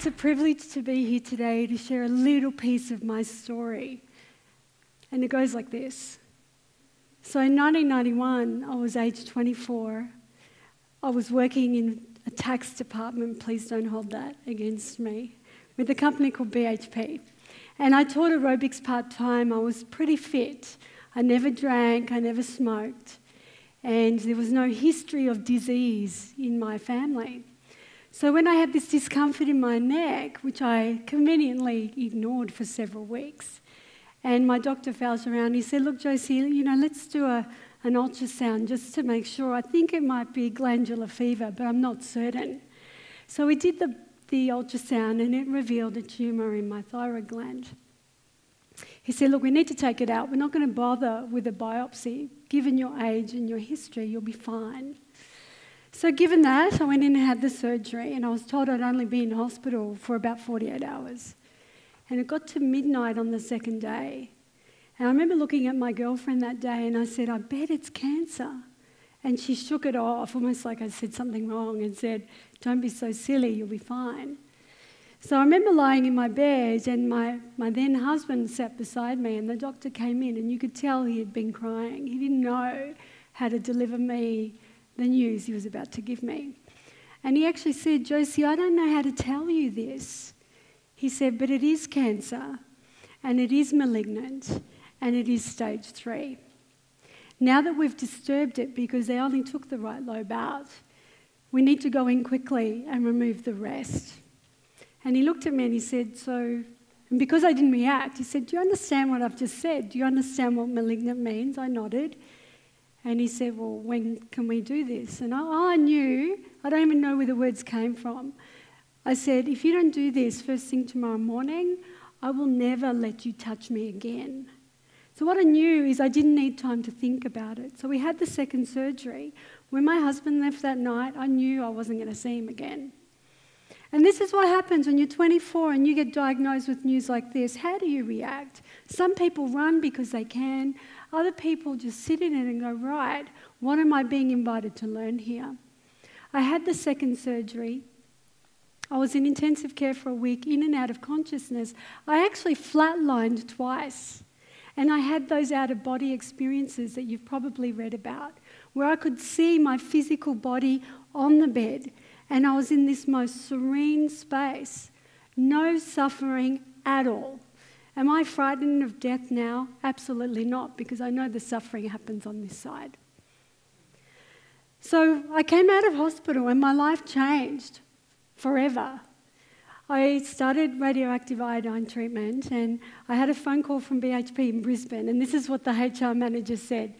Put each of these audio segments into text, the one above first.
It's a privilege to be here today to share a little piece of my story. And it goes like this. So in 1991, I was aged 24. I was working in a tax department, please don't hold that against me, with a company called BHP. And I taught aerobics part-time. I was pretty fit. I never drank, I never smoked. And there was no history of disease in my family. So when I had this discomfort in my neck, which I conveniently ignored for several weeks, and my doctor felt around, he said, look, Josie, let's do an ultrasound just to make sure. I think it might be glandular fever, but I'm not certain. So we did the ultrasound, and it revealed a tumour in my thyroid gland. He said, look, we need to take it out. We're not going to bother with a biopsy. Given your age and your history, you'll be fine. So given that, I went in and had the surgery, and I was told I'd only be in hospital for about 48 hours. And it got to midnight on the second day. And I remember looking at my girlfriend that day, and I said, I bet it's cancer. And she shook it off, almost like I said something wrong, and said, don't be so silly, you'll be fine. So I remember lying in my bed, and my then husband sat beside me, and the doctor came in, and you could tell he had been crying. He didn't know how to deliver me the news he was about to give me. And he actually said, Josie, I don't know how to tell you this. He said, but it is cancer, and it is malignant, and it is stage 3. Now that we've disturbed it because they only took the right lobe out, we need to go in quickly and remove the rest. And he looked at me and he said, and because I didn't react, he said, do you understand what I've just said? Do you understand what malignant means? I nodded. And he said, well, when can we do this? And I knew, I don't even know where the words came from. I said, if you don't do this first thing tomorrow morning, I will never let you touch me again. So what I knew is I didn't need time to think about it. So we had the second surgery. When my husband left that night, I knew I wasn't going to see him again. And this is what happens when you're 24 and you get diagnosed with news like this. How do you react? Some people run because they can. Other people just sit in it and go, right, what am I being invited to learn here? I had the second surgery. I was in intensive care for a week, in and out of consciousness. I actually flatlined twice. And I had those out-of-body experiences that you've probably read about, where I could see my physical body on the bed, and I was in this most serene space, no suffering at all. Am I frightened of death now? Absolutely not, because I know the suffering happens on this side. So I came out of hospital and my life changed forever. I started radioactive iodine treatment, and I had a phone call from BHP in Brisbane, and this is what the HR manager said.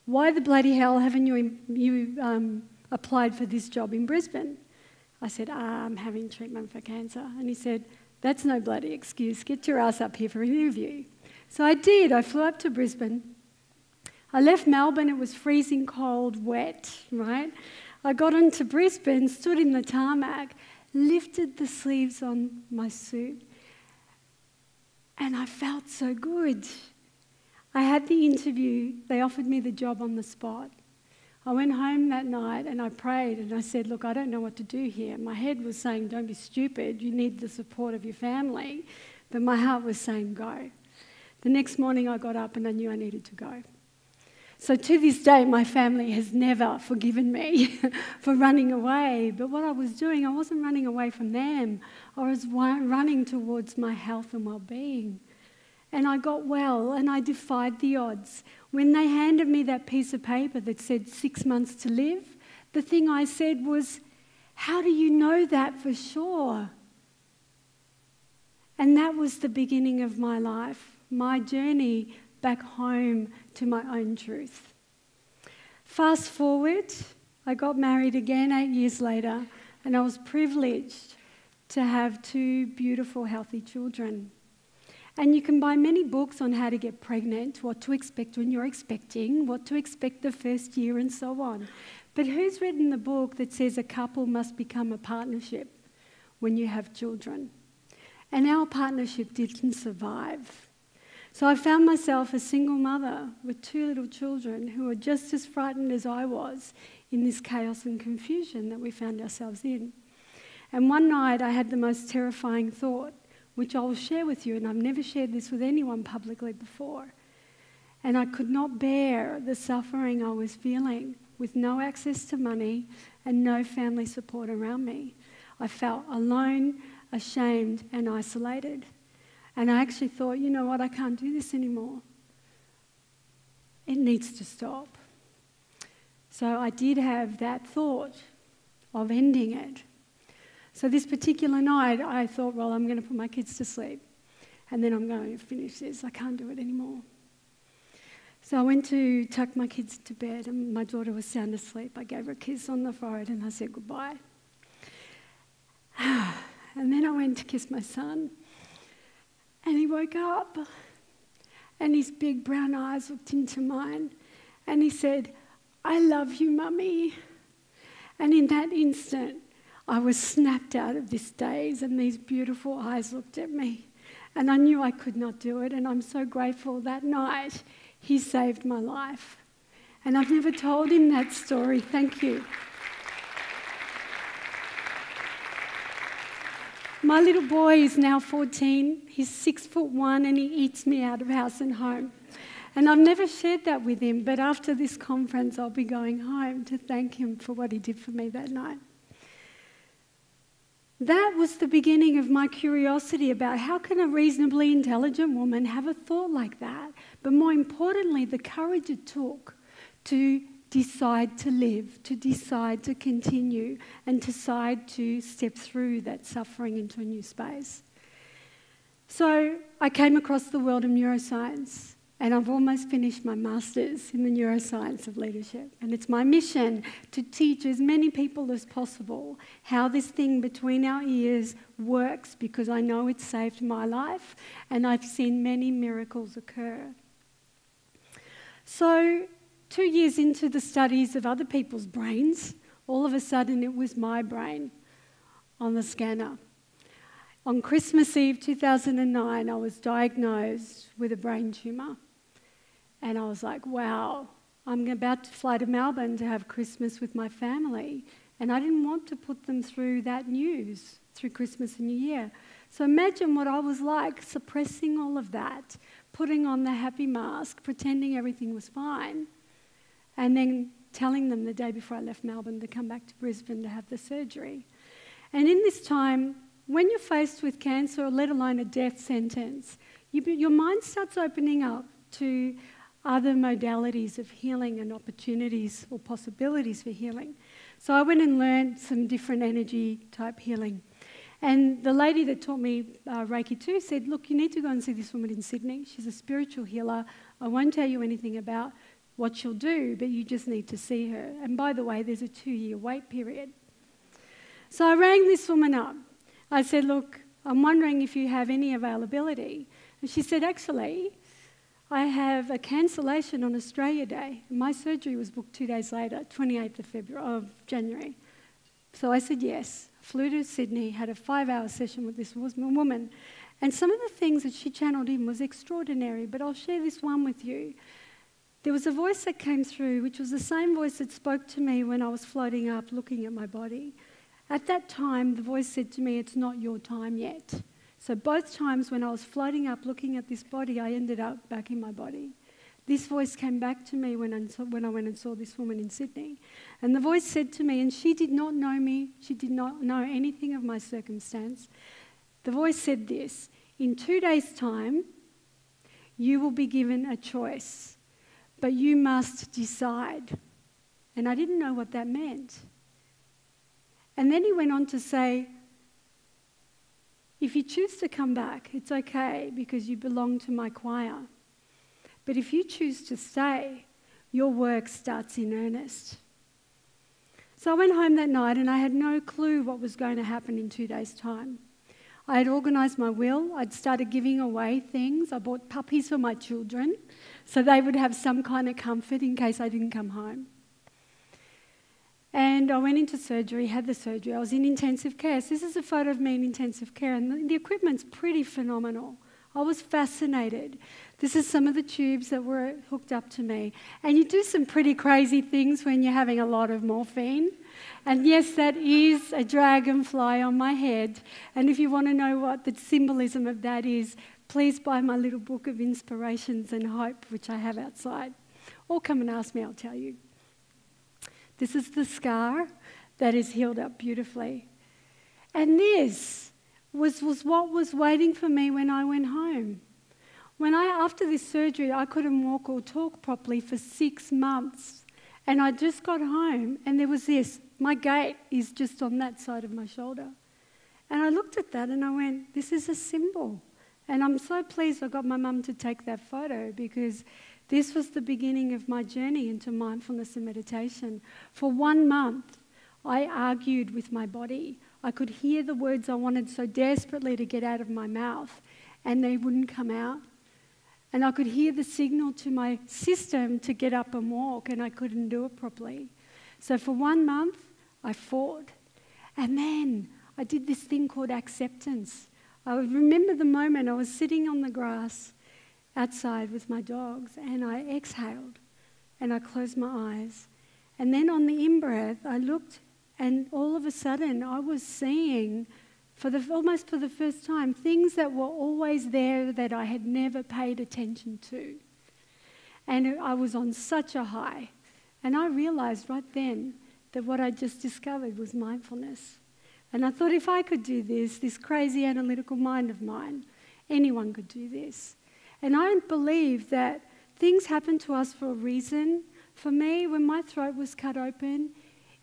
Why the bloody hell haven't you applied for this job in Brisbane? I said, I'm having treatment for cancer. And he said, that's no bloody excuse. Get your ass up here for an interview. So I did. I flew up to Brisbane. I left Melbourne. It was freezing cold, wet, right? I got into Brisbane, stood in the tarmac, lifted the sleeves on my suit, and I felt so good. I had the interview. They offered me the job on the spot. I went home that night and I prayed and I said, look, I don't know what to do here. My head was saying, don't be stupid. You need the support of your family. But my heart was saying, go. The next morning I got up and I knew I needed to go. So to this day, my family has never forgiven me for running away. But what I was doing, I wasn't running away from them. I was running towards my health and well-being. And I got well, and I defied the odds. When they handed me that piece of paper that said 6 months to live, the thing I said was, how do you know that for sure? And that was the beginning of my life, my journey back home to my own truth. Fast forward, I got married again 8 years later, and I was privileged to have 2 beautiful, healthy children. And you can buy many books on how to get pregnant, what to expect when you're expecting, what to expect the first year, and so on. But who's written the book that says a couple must become a partnership when you have children? And our partnership didn't survive. So I found myself a single mother with 2 little children who were just as frightened as I was in this chaos and confusion that we found ourselves in. And one night I had the most terrifying thought, which I will share with you, and I've never shared this with anyone publicly before. And I could not bear the suffering I was feeling with no access to money and no family support around me. I felt alone, ashamed, and isolated. And I actually thought, you know what, I can't do this anymore. It needs to stop. So I did have that thought of ending it. So this particular night, I thought, well, I'm going to put my kids to sleep, and then I'm going to finish this. I can't do it anymore. So I went to tuck my kids to bed, and my daughter was sound asleep. I gave her a kiss on the forehead, and I said goodbye. And then I went to kiss my son, and he woke up, and his big brown eyes looked into mine, and he said, "I love you, Mummy." And in that instant, I was snapped out of this daze, and these beautiful eyes looked at me. And I knew I could not do it, and I'm so grateful that night he saved my life. And I've never told him that story. Thank you. My little boy is now 14. He's 6'1", and he eats me out of house and home. And I've never shared that with him, but after this conference, I'll be going home to thank him for what he did for me that night. That was the beginning of my curiosity about how can a reasonably intelligent woman have a thought like that, but more importantly, the courage it took to decide to live, to decide to continue, and decide to step through that suffering into a new space. So I came across the world of neuroscience, and I've almost finished my master's in the Neuroscience of Leadership. And it's my mission to teach as many people as possible how this thing between our ears works, because I know it's saved my life, and I've seen many miracles occur. So 2 years into the studies of other people's brains, all of a sudden it was my brain on the scanner. On Christmas Eve 2009, I was diagnosed with a brain tumour. And I was like, wow, I'm about to fly to Melbourne to have Christmas with my family. And I didn't want to put them through that news through Christmas and New Year. So imagine what I was like, suppressing all of that, putting on the happy mask, pretending everything was fine, and then telling them the day before I left Melbourne to come back to Brisbane to have the surgery. And in this time, when you're faced with cancer, or let alone a death sentence, your mind starts opening up to other modalities of healing and opportunities or possibilities for healing. So I went and learned some different energy type healing. And the lady that taught me Reiki 2 said, look, you need to go and see this woman in Sydney. She's a spiritual healer. I won't tell you anything about what she'll do, but you just need to see her. And by the way, there's a 2-year wait period. So I rang this woman up. I said, look, I'm wondering if you have any availability. And she said, actually, I have a cancellation on Australia Day. My surgery was booked 2 days later, 28th of January. So I said yes. Flew to Sydney, had a 5-hour session with this woman. And some of the things that she channeled in was extraordinary, but I'll share this one with you. There was a voice that came through, which was the same voice that spoke to me when I was floating up looking at my body. At that time, the voice said to me, it's not your time yet. So both times when I was floating up looking at this body, I ended up back in my body. This voice came back to me when I went and saw this woman in Sydney. And the voice said to me, and she did not know me, she did not know anything of my circumstance. The voice said this, in 2 days' time, you will be given a choice, but you must decide. And I didn't know what that meant. And then he went on to say, if you choose to come back, it's okay because you belong to my choir. But if you choose to stay, your work starts in earnest. So I went home that night and I had no clue what was going to happen in 2 days' time. I had organised my will. I'd started giving away things. I bought puppies for my children so they would have some kind of comfort in case I didn't come home. And I went into surgery, had the surgery. I was in intensive care. So this is a photo of me in intensive care, and the equipment's pretty phenomenal. I was fascinated. This is some of the tubes that were hooked up to me. And you do some pretty crazy things when you're having a lot of morphine. And yes, that is a dragonfly on my head. And if you want to know what the symbolism of that is, please buy my little book of inspirations and hope, which I have outside. Or come and ask me, I'll tell you. This is the scar that is healed up beautifully. And this was what was waiting for me when I went home. After this surgery, I couldn't walk or talk properly for 6 months. And I just got home, and there was this. My gait is just on that side of my shoulder. And I looked at that, and I went, this is a symbol. And I'm so pleased I got my mum to take that photo, because this was the beginning of my journey into mindfulness and meditation. For 1 month, I argued with my body. I could hear the words I wanted so desperately to get out of my mouth, and they wouldn't come out. And I could hear the signal to my system to get up and walk, and I couldn't do it properly. So for 1 month, I fought. And then I did this thing called acceptance. I would remember the moment I was sitting on the grass outside with my dogs, and I exhaled, and I closed my eyes. And then on the in-breath, I looked, and all of a sudden, I was seeing, almost for the first time, things that were always there that I had never paid attention to. And I was on such a high. And I realized right then that what I just discovered was mindfulness. And I thought, if I could do this crazy analytical mind of mine, anyone could do this. And I believe that things happen to us for a reason. For me, when my throat was cut open,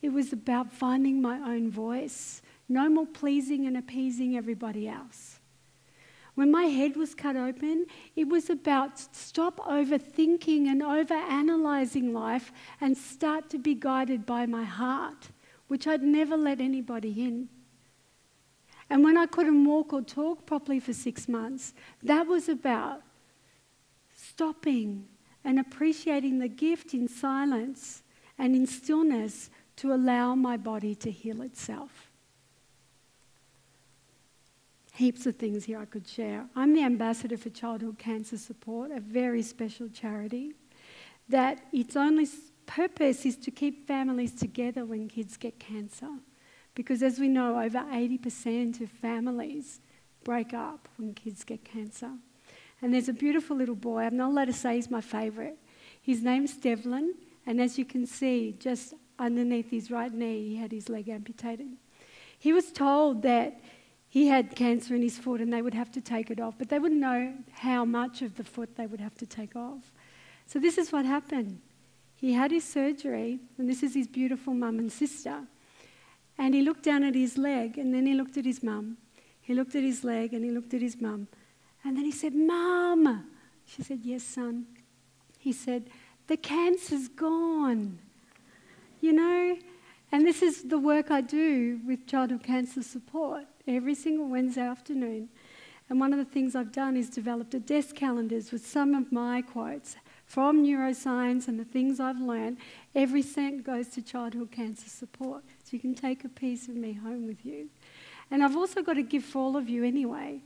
it was about finding my own voice. No more pleasing and appeasing everybody else. When my head was cut open, it was about stop overthinking and overanalyzing life and start to be guided by my heart, which I'd never let anybody in. And when I couldn't walk or talk properly for 6 months, that was about stopping and appreciating the gift in silence and in stillness to allow my body to heal itself. Heaps of things here I could share. I'm the ambassador for Childhood Cancer Support, a very special charity that its only purpose is to keep families together when kids get cancer. Because as we know, over 80% of families break up when kids get cancer. And there's a beautiful little boy, I'm not allowed to say he's my favourite. His name's Devlin, and as you can see, just underneath his right knee, he had his leg amputated. He was told that he had cancer in his foot and they would have to take it off, but they wouldn't know how much of the foot they would have to take off. So this is what happened. He had his surgery, and this is his beautiful mum and sister. And he looked down at his leg, and then he looked at his mum. He looked at his leg, and he looked at his mum. And then he said, "Mum." She said, "Yes, son." He said, "The cancer's gone." You know? And this is the work I do with Childhood Cancer Support every single Wednesday afternoon. And one of the things I've done is developed a desk calendars with some of my quotes from neuroscience and the things I've learned. Every cent goes to Childhood Cancer Support. So you can take a piece of me home with you. And I've also got a gift for all of you anyway.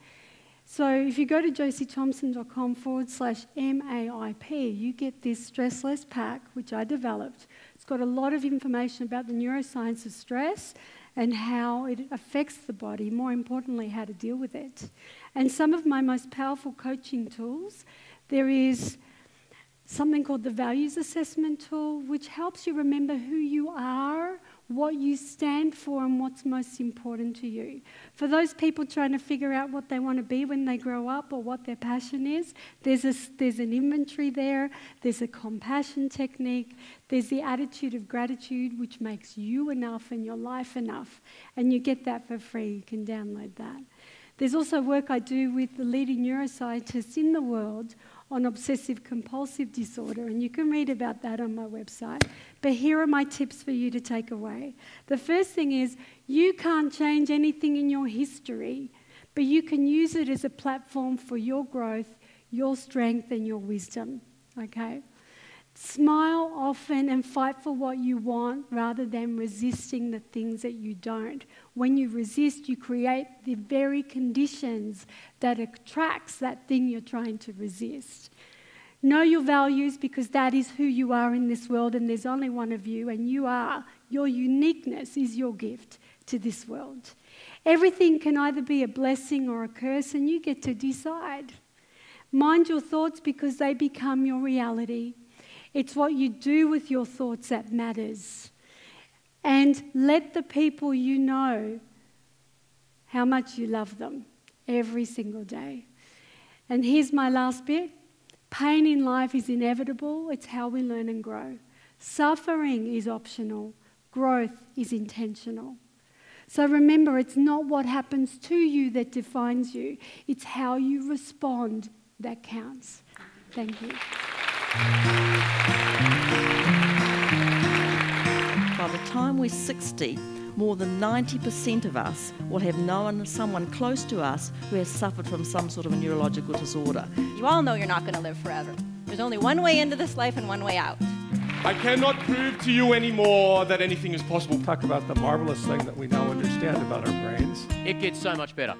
So if you go to josiethomson.com/MAIP, you get this stressless pack, which I developed. It's got a lot of information about the neuroscience of stress and how it affects the body, more importantly, how to deal with it. And some of my most powerful coaching tools, there is something called the Values Assessment Tool, which helps you remember who you are, what you stand for, and what's most important to you. For those people trying to figure out what they want to be when they grow up or what their passion is, there's an inventory there, there's a compassion technique, there's the attitude of gratitude, which makes you enough and your life enough, and you get that for free. You can download that. There's also work I do with the leading neuroscientists in the world on Obsessive-Compulsive Disorder, and you can read about that on my website. But here are my tips for you to take away. The first thing is, you can't change anything in your history, but you can use it as a platform for your growth, your strength, and your wisdom, okay? Smile often and fight for what you want rather than resisting the things that you don't. When you resist, you create the very conditions that attracts that thing you're trying to resist. Know your values, because that is who you are in this world, and there's only one of you, and your uniqueness is your gift to this world. Everything can either be a blessing or a curse, and you get to decide. Mind your thoughts, because they become your reality. It's what you do with your thoughts that matters. And let the people you know how much you love them every single day. And here's my last bit. Pain in life is inevitable. It's how we learn and grow. Suffering is optional. Growth is intentional. So remember, it's not what happens to you that defines you. It's how you respond that counts. Thank you. By the time we're 60, more than 90% of us will have known someone close to us who has suffered from some sort of a neurological disorder. You all know you're not going to live forever. There's only one way into this life and one way out. I cannot prove to you anymore that anything is possible. Talk about the marvelous thing that we now understand about our brains. It gets so much better.